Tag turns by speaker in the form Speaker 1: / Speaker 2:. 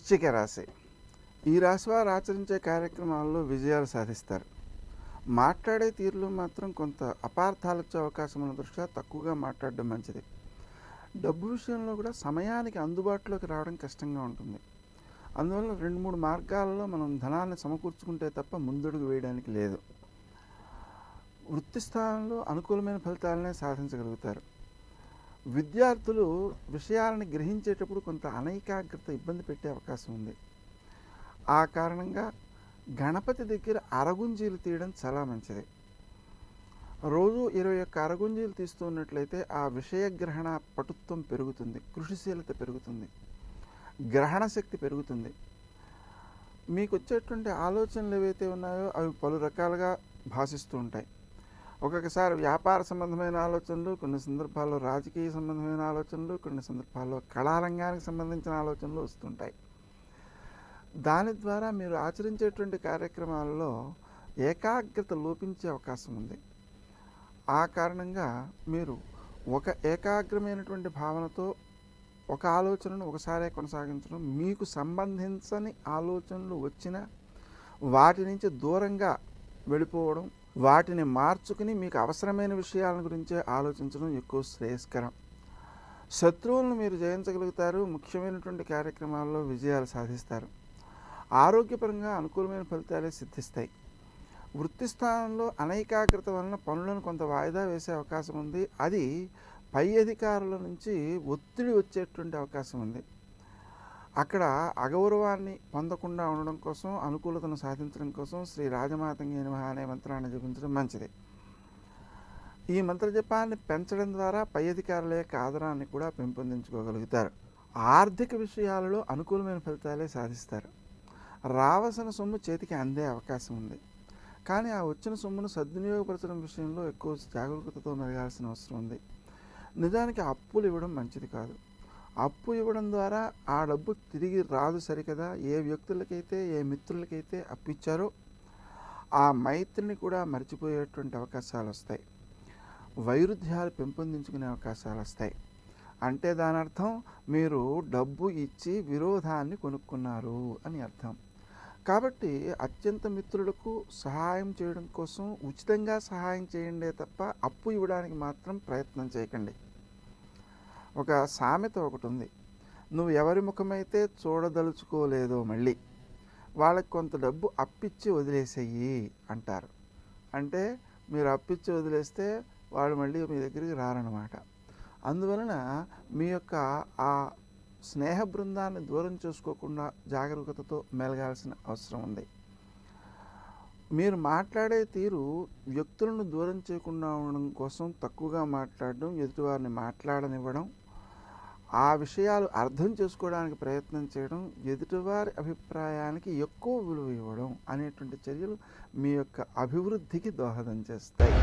Speaker 1: వృశ్చిక రాశి. ఈ రాశి వారు ఆచరించే కార్యక్రమాల్లో విజయాలు సాధిస్తారు. మాట్లాడే తీరులో మాత్రం కొంత అపార్థాలు వచ్చే అవకాశం ఉన్న దృష్ట్యా తక్కువగా మాట్లాడడం మంచిది. డబ్బు విషయంలో కూడా సమయానికి అందుబాటులోకి రావడం కష్టంగా ఉంటుంది. అందువల్ల 2-3 మార్గాలలో మనం ధనాన్ని సమకూర్చుకుంటే తప్ప ముందడుగు వేయడానికి లేదు. వృత్తి స్థానంలో అనుకూలమైన ఫలితాలనే సాధించగలుగుతారు. విద్యార్థులు విషయాలను గ్రహించేటప్పుడు కొంత అనైకాగ్రత ఇబ్బంది పెట్టే అవకాశం ఉంది. ఆ కారణంగా గణపతి దగ్గర అరగుంజీలు తీయడం చాలా మంచిది. రోజు 21 అరగుంజీలు తీస్తున్నట్లయితే ఆ విషయగ్రహణ పటుత్వం పెరుగుతుంది, కృషిశీలత పెరుగుతుంది, గ్రహణ శక్తి పెరుగుతుంది. మీకు వచ్చేటువంటి ఆలోచనలు ఏవైతే ఉన్నాయో అవి పలు రకాలుగా భాషిస్తూ ఉంటాయి. ఒక్కొక్కసారి వ్యాపార సంబంధమైన ఆలోచనలు, కొన్ని సందర్భాల్లో రాజకీయ సంబంధమైన ఆలోచనలు, కొన్ని సందర్భాల్లో కళారంగానికి సంబంధించిన ఆలోచనలు వస్తుంటాయి. దాని ద్వారా మీరు ఆచరించేటువంటి కార్యక్రమాలలో ఏకాగ్రత లోపించే అవకాశం ఉంది. ఆ కారణంగా మీరు ఒక ఏకాగ్రమైనటువంటి భావనతో ఒక ఆలోచనను ఒకసారే కొనసాగించడం, మీకు సంబంధించని ఆలోచనలు వచ్చినా వాటి నుంచి దూరంగా వెళ్ళిపోవడం, వాటిని మార్చుకుని మీకు అవసరమైన విషయాల గురించే ఆలోచించడం ఎక్కువ శ్రేయస్కరం. శత్రువులను మీరు జయించగలుగుతారు. ముఖ్యమైనటువంటి కార్యక్రమాల్లో విజయాలు సాధిస్తారు. ఆరోగ్యపరంగా అనుకూలమైన ఫలితాలే సిద్ధిస్తాయి. వృత్తి స్థానంలో అనైకాగ్రత వలన పనులను కొంత వాయిదా వేసే అవకాశం ఉంది. అది పై అధికారుల నుంచి ఒత్తిడి వచ్చేటువంటి అవకాశం ఉంది. అక్కడ అగౌరవాన్ని పొందకుండా ఉండడం కోసం, అనుకూలతను సాధించడం కోసం శ్రీ రాజమాతంగే నమః అనే మంత్రాన్ని జపించడం మంచిది. ఈ మంత్ర జపాన్ని పెంచడం ద్వారా పై అధికారుల యొక్క ఆదరాన్ని కూడా పెంపొందించుకోగలుగుతారు. ఆర్థిక విషయాలలో అనుకూలమైన ఫలితాలే సాధిస్తారు. రావలసిన సొమ్ము చేతికి అందే అవకాశం ఉంది. కానీ ఆ వచ్చిన సొమ్మును సద్వినియోగపరచడం విషయంలో ఎక్కువ జాగరూకతతో మెరగాల్సిన అవసరం ఉంది. నిజానికి అప్పులు ఇవ్వడం మంచిది కాదు. అప్పు ఇవ్వడం ద్వారా ఆ డబ్బు తిరిగి రాదు సరికదా. ఏ వ్యక్తులకైతే, ఏ మిత్రులకైతే అప్పు ఇచ్చారో ఆ మైత్రిని కూడా మర్చిపోయేటువంటి అవకాశాలు వస్తాయి. వైరుధ్యాలు పెంపొందించుకునే అవకాశాలు వస్తాయి. అంటే దాని అర్థం మీరు డబ్బు ఇచ్చి విరోధాన్ని కొనుక్కున్నారు అని అర్థం. కాబట్టి అత్యంత మిత్రులకు సహాయం చేయడం కోసం ఉచితంగా సహాయం చేయండి తప్ప అప్పు ఇవ్వడానికి మాత్రం ప్రయత్నం చేయకండి. ఒక సామెత ఒకటి ఉంది, నువ్వు ఎవరి ముఖమైతే చూడదలుచుకోలేదో మళ్ళీ వాళ్ళకి కొంత డబ్బు అప్పిచ్చి వదిలేసేయి అంటారు. అంటే మీరు అప్పిచ్చి వదిలేస్తే వాళ్ళు మళ్ళీ మీ దగ్గరికి రారన్నమాట. అందువలన మీ యొక్క ఆ స్నేహ బృందాన్ని దూరం చేసుకోకుండా జాగరూకతతో మెలగాల్సిన అవసరం ఉంది. మీరు మాట్లాడే తీరు వ్యక్తులను దూరం చేయకుండా ఉండడం కోసం తక్కువగా మాట్లాడడం, ఎదుటివారిని మాట్లాడనివ్వడం, ఆ విషయాలు అర్థం చేసుకోవడానికి ప్రయత్నం చేయడం, ఎదుటివారి అభిప్రాయానికి ఎక్కువ విలువ ఇవ్వడం అనేటువంటి చర్యలు మీ యొక్క అభివృద్ధికి దోహదం చేస్తాయి.